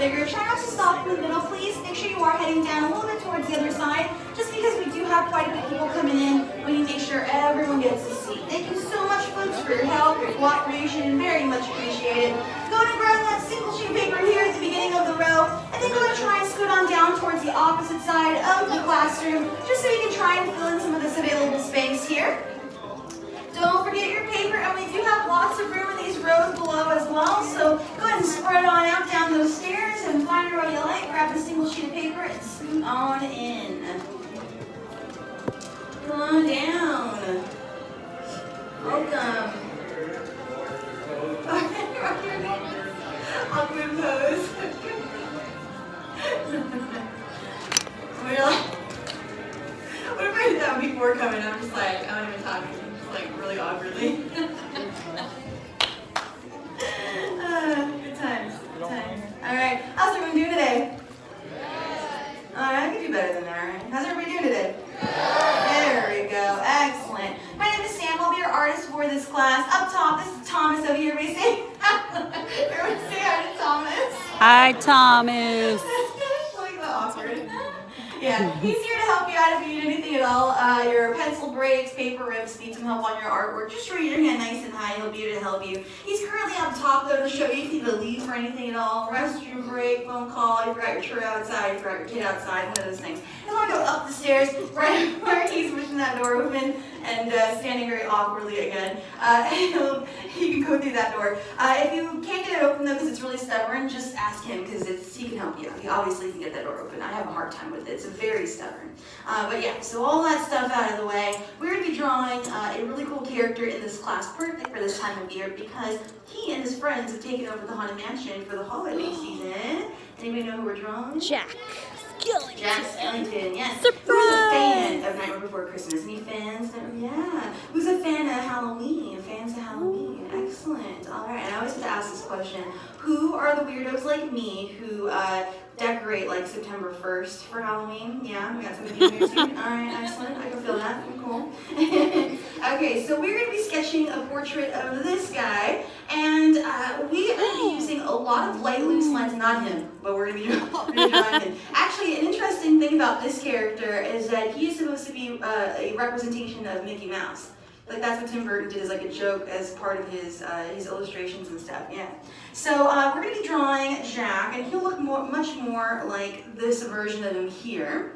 bigger. Try not to stop in the middle, please. Make sure you are heading down a little bit towards the other side, just because we do have quite a bit of people coming in. We need to make sure everyone gets a seat. Thank you so much, folks, for your help, your cooperation. Very much appreciated. Go ahead and grab that single sheet of paper here at the beginning of the row, and then go ahead and try and scoot on down towards the opposite side of the classroom, just so you can try and fill in some of this available space here. Don't forget your paper, and we do have lots of room in these rows below as well, so go ahead and spread on out down those stairs and find a row you like. Grab a single sheet of paper and scoot on in. Come on down. Welcome. Awkward pose. What if I did that before coming? I'm just like, I'm not even talking. Like really awkwardly. Good times, good times. All right, how's everyone doing today? All right, I can do better than that, right? How's everybody doing today? There we go, excellent. My name is Sam, I'll be your artist for this class. Up top, this is Thomas over here. Everybody say, everybody say hi to Thomas. Hi, Thomas. Like the awkward. Yeah, he's here to help you out if you need anything at all. Your pencil breaks, paper rips, need some help on your artwork. Just raise your hand nice and high, he'll be here to help you. He's currently up top though to show you if you need to leave for anything at all. Restroom break, phone call, you forgot your tree outside, you forgot your kid outside, one of those things. You want to go up the stairs, right where he's pushing that door open and standing very awkwardly again. You can go through that door. If you can't get it open though because it's really stubborn, just ask him because he can help you. He obviously can get that door open. I have a hard time with it. It's very stubborn. But yeah, so all that stuff out of the way, we're going to be drawing a really cool character in this class, perfect for this time of year because he and his friends have taken over the Haunted Mansion for the holiday season. Anybody know who we're drawing? Jack Skellington. Jack Skellington, yes. Surprise! Who's a fan of Nightmare Before Christmas? Any fans? Yeah. Who's a fan of Halloween? Fans of Halloween. Excellent. All right. And I always have to ask this question. Who are the weirdos like me who decorate like September 1st for Halloween? Yeah, we got some people here too. All right, excellent. I can feel that. Cool. Okay, so we're going to be sketching a portrait of this guy, and we are going to be using a lot of light loose lines, not him, but we're going to be drawing him. Actually, an interesting thing about this character is that he's supposed to be a representation of Mickey Mouse. Like that's what Tim Burton did as like a joke as part of his illustrations and stuff, yeah. So we're going to be drawing Jack, and he'll look much more like this version of him here.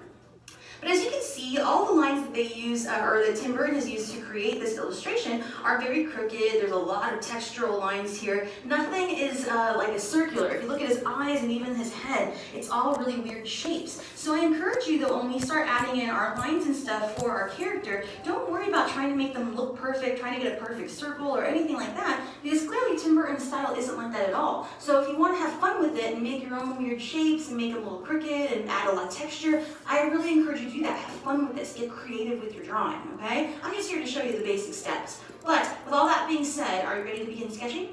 But as you can see, all the lines that they use, or that Tim Burton has used to create this illustration are very crooked. There's a lot of textural lines here. Nothing is like a circular. If you look at his eyes and even his head, it's all really weird shapes. So I encourage you that when we start adding in our lines and stuff for our character, don't worry about trying to make them look perfect, trying to get a perfect circle or anything like that, because clearly Tim Burton's style isn't like that at all. So if you want to have fun with it and make your own weird shapes and make them a little crooked and add a lot of texture, I really encourage you to do that. Have fun with this. Get creative with your drawing, okay? I'm just here to show you the basic steps. But with all that being said, are you ready to begin sketching?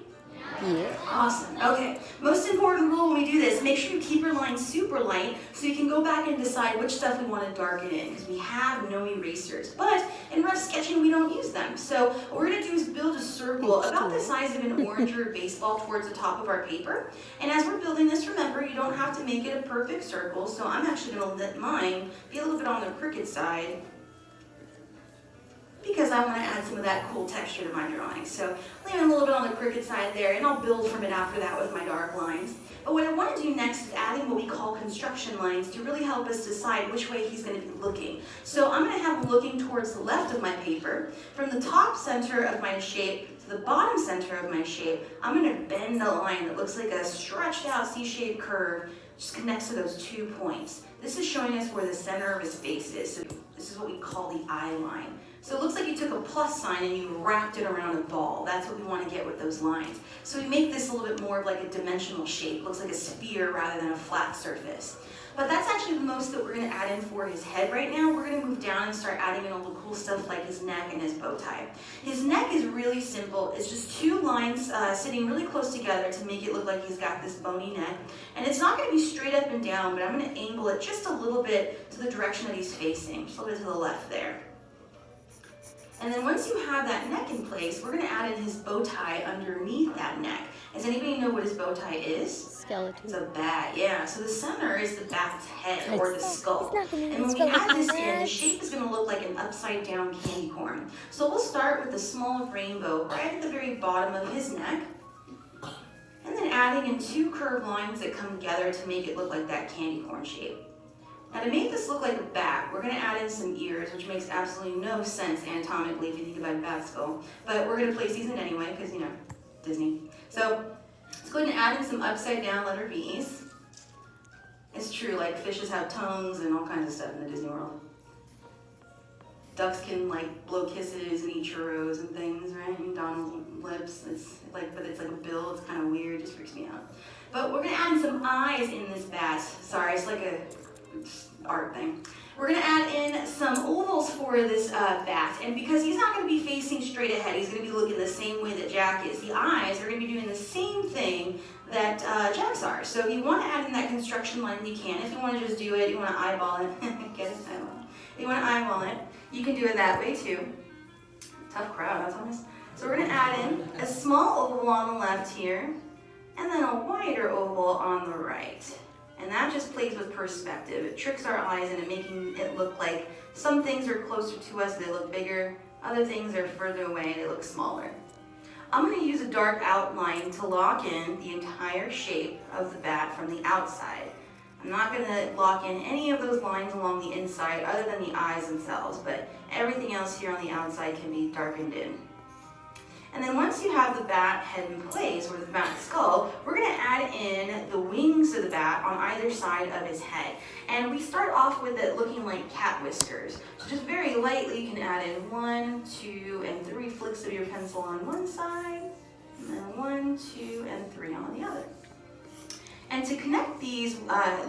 Yeah. Awesome. Okay. Most important rule when we do this, make sure you keep your lines super light so you can go back and decide which stuff we want to darken in because we have no erasers. But in rough sketching, we don't use them. So what we're going to do is build a circle about the size of an orange or baseball towards the top of our paper. And as we're building this, remember, you don't have to make it a perfect circle. So I'm actually going to let mine be a little bit on the crooked side, because I want to add some of that cool texture to my drawing. So leave it a little bit on the crooked side there, and I'll build from it after that with my dark lines. But what I want to do next is adding what we call construction lines to really help us decide which way he's going to be looking. So I'm going to have him looking towards the left of my paper. From the top center of my shape to the bottom center of my shape, I'm going to bend a line that looks like a stretched out C-shaped curve, just connects to those 2 points. This is showing us where the center of his face is. So this is what we call the eye line. So it looks like you took a plus sign and you wrapped it around a ball. That's what we want to get with those lines. So we make this a little bit more of like a dimensional shape. It looks like a sphere rather than a flat surface. But that's actually the most that we're going to add in for his head right now. We're going to move down and start adding in all the cool stuff like his neck and his bow tie. His neck is really simple. It's just 2 lines sitting really close together to make it look like he's got this bony neck. And it's not going to be straight up and down, but I'm going to angle it just a little bit to the direction that he's facing, just a little bit to the left there. And then once you have that neck in place, we're going to add in his bow tie underneath that neck. Does anybody know what his bow tie is? skeleton. It's a bat, yeah. So the center is the bat's head or the skull. It's not gonna And when we spell add this in, the bats. shape is going to look like an upside down candy corn. So we'll start with a small rainbow right at the very bottom of his neck. And then adding in 2 curved lines that come together to make it look like that candy corn shape. Now to make this look like a bat, we're going to add in some ears, which makes absolutely no sense anatomically if you think about a bat skull. But we're going to place these in anyway because, you know, Disney. So let's go ahead and add in some upside down letter V's. It's true, like fishes have tongues and all kinds of stuff in the Disney World. Ducks can like blow kisses and eat churros and things, right? And Donald's lips, it's like, but it's like a bill, it's kind of weird, it just freaks me out. But we're gonna add in some eyes in this bat. Sorry, it's like a art thing. We're gonna add in some ovals for this bat, and because he's not gonna be facing straight ahead, he's gonna be looking the same way that Jack is. The eyes are gonna be doing the same thing that Jack's are. So if you wanna add in that construction line, you can. If you wanna just do it, you wanna eyeball it, get it? Eyeball. If you wanna eyeball it, you can do it that way too. Tough crowd, that's honest. So we're gonna add in a small oval on the left here, and then a wider oval on the right. And that just plays with perspective. It tricks our eyes into making it look like some things are closer to us, they look bigger. Other things are further away, they look smaller. I'm going to use a dark outline to lock in the entire shape of the bat from the outside. I'm not going to lock in any of those lines along the inside other than the eyes themselves, but everything else here on the outside can be darkened in. And then once you have the bat head in place, or the bat skull, we're going to add in the wings of the bat on either side of his head. And we start off with it looking like cat whiskers. So just very lightly, you can add in 1, 2, and 3 flicks of your pencil on one side, and then 1, 2, and 3 on the other. And to connect these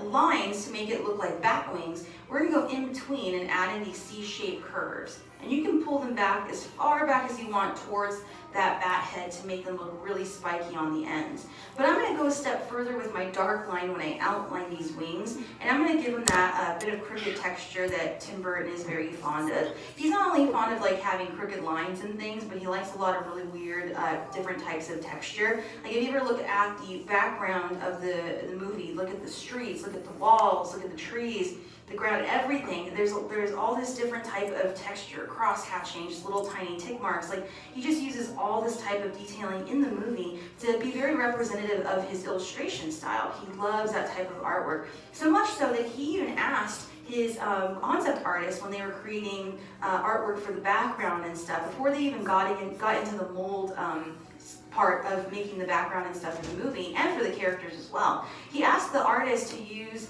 lines to make it look like bat wings, we're going to go in between and add in these C-shaped curves. And you can pull them back as far back as you want towards that bat head to make them look really spiky on the ends. But I'm going to go a step further with my dark line when I outline these wings, and I'm going to give them that bit of crooked texture that Tim Burton is very fond of. He's not only fond of like having crooked lines and things, but he likes a lot of really weird different types of texture. Like if you ever look at the background of the movie, look at the streets, look at the walls, look at the trees, the ground, everything, there's all this different type of texture, cross-hatching, just little tiny tick marks. Like he just uses all this type of detailing in the movie to be very representative of his illustration style. He loves that type of artwork, so much so that he even asked his concept artists when they were creating artwork for the background and stuff, before they even got into the mold part of making the background and stuff in the movie, and for the characters as well. He asked the artist to use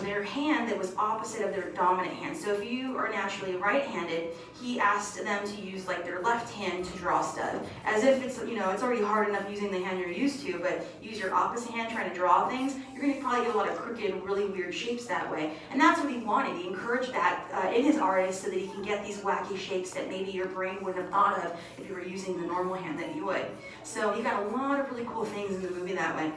their hand that was opposite of their dominant hand. So if you are naturally right-handed, he asked them to use like their left hand to draw stuff, as if it's, you know, it's already hard enough using the hand you're used to, but use your opposite hand trying to draw things, you're going to probably get a lot of crooked, really weird shapes that way. And that's what he wanted. He encouraged that in his artists so that he can get these wacky shapes that maybe your brain wouldn't have thought of if you were using the normal hand that you would. So you got a lot of really cool things in the movie that way.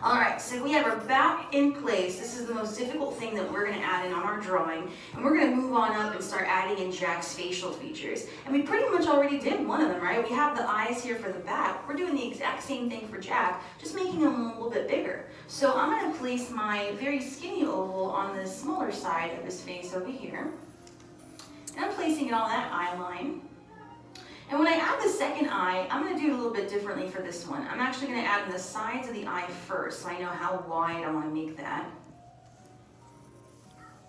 All right, so we have our bat in place. This is the most difficult thing that we're going to add in on our drawing. And we're going to move on up and start adding in Jack's facial features. And we pretty much already did one of them, right? We have the eyes here for the bat. We're doing the exact same thing for Jack, just making them a little bit bigger. So I'm going to place my very skinny oval on the smaller side of his face over here. And I'm placing it on that eye line. And when I add the second eye, I'm going to do it a little bit differently for this one. I'm actually going to add in the sides of the eye first, so I know how wide I want to make that.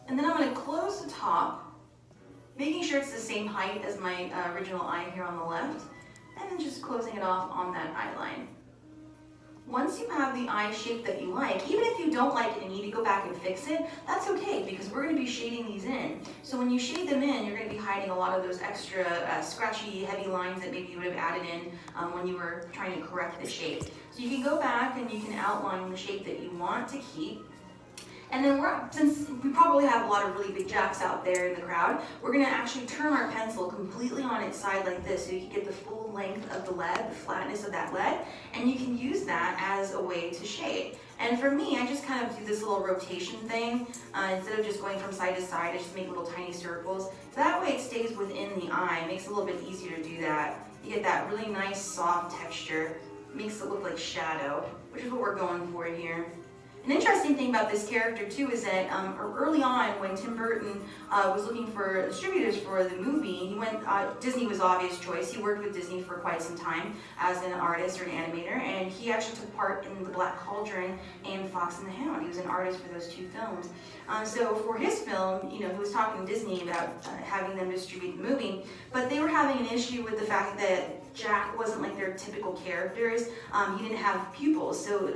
And then I'm going to close the top, making sure it's the same height as my original eye here on the left, and then just closing it off on that eye line. Once you have the eye shape that you like, even if you don't like it and you need to go back and fix it, that's okay, because we're going to be shading these in. So when you shade them in, you're going to be hiding a lot of those extra scratchy, heavy lines that maybe you would have added in when you were trying to correct the shape. So you can go back and you can outline the shape that you want to keep. And then since we probably have a lot of really big Jacks out there in the crowd, we're going to actually turn our pencil completely on its side like this, so you can get the full length of the lead, the flatness of that lead, and you can use that as a way to shade. And for me, I just kind of do this little rotation thing. Instead of just going from side to side, I just make little tiny circles. So that way it stays within the eye. It makes it a little bit easier to do that. You get that really nice soft texture makes it look like shadow, which is what we're going for here. An interesting thing about this character too is that early on when Tim Burton was looking for distributors for the movie, he went, Disney was the obvious choice. He worked with Disney for quite some time as an artist or an animator, and he actually took part in The Black Cauldron and Fox and the Hound. He was an artist for those two films. So for his film, he was talking to Disney about having them distribute the movie, but they were having an issue with the fact that Jack wasn't like their typical characters. He didn't have pupils, so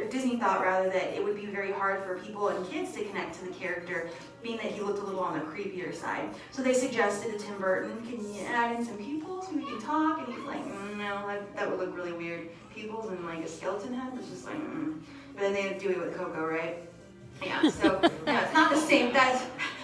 Disney thought rather that it would be very hard for people and kids to connect to the character, being that he looked a little on the creepier side. So they suggested to Tim Burton, can you add in some pupils so we can talk? And he's like, no, that would look really weird. Pupils and like a skeleton head? It's just like, But then they had to do it with Coco, right? Yeah, so it's not the same.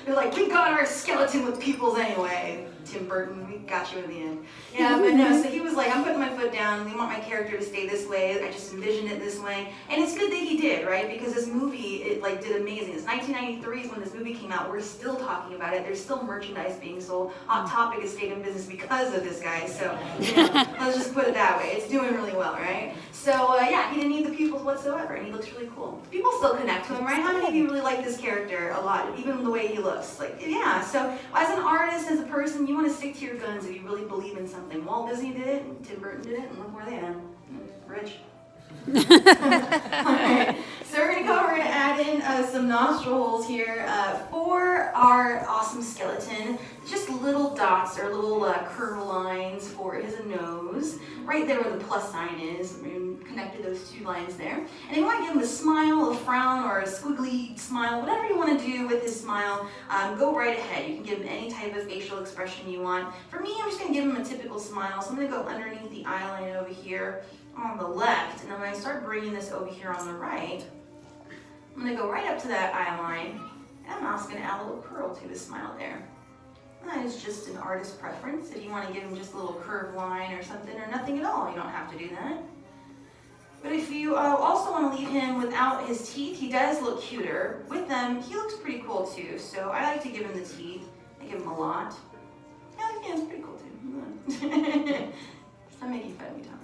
They're like, we got our skeleton with pupils anyway. Tim Burton, we got you in the end. Yeah, but no, so he was like, I'm putting my foot down. They want my character to stay this way. I just envisioned it this way. And it's good that he did, right? Because this movie, it like did amazing. It's 1993 is when this movie came out. We're still talking about it. There's still merchandise being sold. Hot Topic has stayed in business because of this guy. So let's just put it that way. It's doing really well, right? So yeah, he didn't need the pupils whatsoever, and he looks really cool. People still connect to him, right? How many of you really like this character a lot, even the way he looks? Like, yeah. So as an artist, as a person, you want to stick to your guns if you really believe in something. Walt Disney did it, and Tim Burton did it, and look where they are. Rich. Alright, so we're going to add in some nostril holes here for our awesome skeleton. Just little dots or little curve lines for his nose, right there where the plus sign is. We connected those two lines there. And you want to give him a smile, a frown, or a squiggly smile, whatever you want to do with his smile, go right ahead. You can give him any type of facial expression you want. For me, I'm just going to give him a typical smile, so I'm going to go underneath the eye line over here on the left, and then when I start bringing this over here on the right, I'm going to go right up to that eye line, and I'm also going to add a little curl to his smile there. And that is just an artist preference. If you want to give him just a little curved line or something, or nothing at all, you don't have to do that. But if you also want to leave him without his teeth, he does look cuter. With them, he looks pretty cool too, so I like to give him the teeth. I give him a lot. Yeah, it's pretty cool too. Stop making fun of me, Thomas.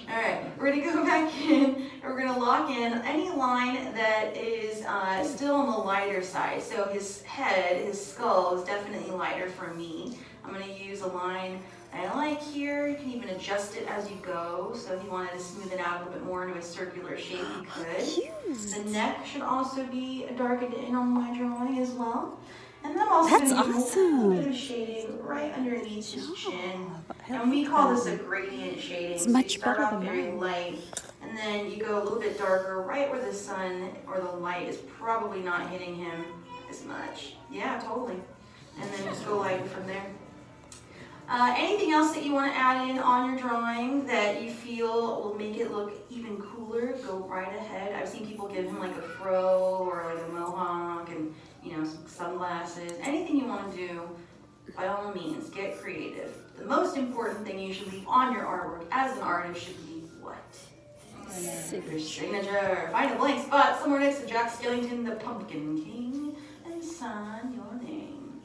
All right, we're gonna go back in and we're gonna lock in any line that is still on the lighter side. So his head, his skull is definitely lighter for me. I'm gonna use a line I like here. You can even adjust it as you go. So if you wanted to smooth it out a little bit more into a circular shape, you could. The neck should also be darkened in on my drawing as well. And then I'm also going to do a little bit of shading right underneath his chin. And we call this a gradient shading. It's so much you start better off than very mine. light, and then you go a little bit darker right where the sun or the light is probably not hitting him as much. Yeah, totally. And then just go lighter from there. Anything else that you want to add in on your drawing that you feel will make it look even cooler, go right ahead. I've seen people give him like a fro or like a mohawk and some sunglasses. Anything you want to do, by all means, get creative. The most important thing you should leave on your artwork as an artist should be what? Your signature. Find a blank spot somewhere next to Jack Skellington, the Pumpkin King, and sign your name.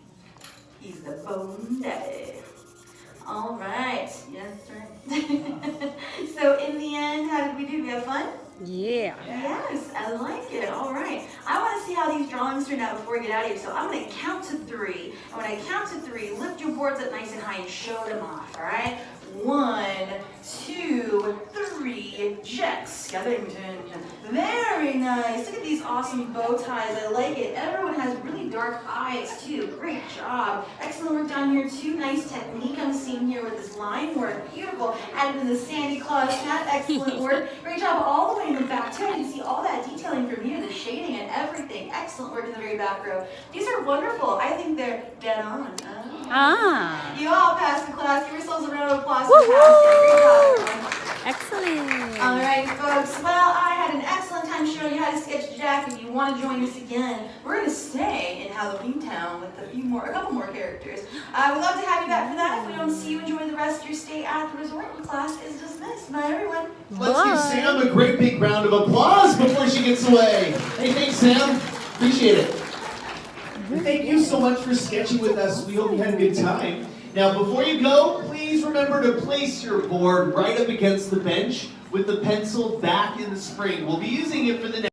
He's the Bone Daddy. All right. Yes, right. So in the end, how did we do? Did we have fun? Yeah. Yes, I like it. All right. I want to see how these drawings turn out before we get out of here. So I'm going to count to 3. And when I count to 3, lift your boards up nice and high and show them off. All right? 1, 2, 3. Jack Skellington. Very nice. Look at these awesome bow ties. I like it. Everyone has really dark eyes too. Great job. Excellent work down here too. Nice technique I'm seeing here with this line work. Beautiful. Added in the Santa Claus hat. Excellent work. Great job all the way in the back too. I can see all that detailing from here, the shading and everything. Excellent work in the very back row. These are wonderful. I think they're dead on. You all passed the class. Give yourselves a round of applause for passing. Great job, everyone. Excellent. All right, folks. Well, I had an excellent time showing you how to sketch Jack. If you want to join us again, we're going to stay in Halloween Town with a couple more characters. We'd love to have you back for that. If we don't see you, enjoy the rest of your stay at the resort. The class is dismissed. Bye, everyone. Let's give Sam a great big round of applause before she gets away. Hey, thanks, Sam. Appreciate it. Thank you so much for sketching with us. We hope you had a good time. Now, before you go, please remember to place your board right up against the bench with the pencil back in the spring. We'll be using it for the next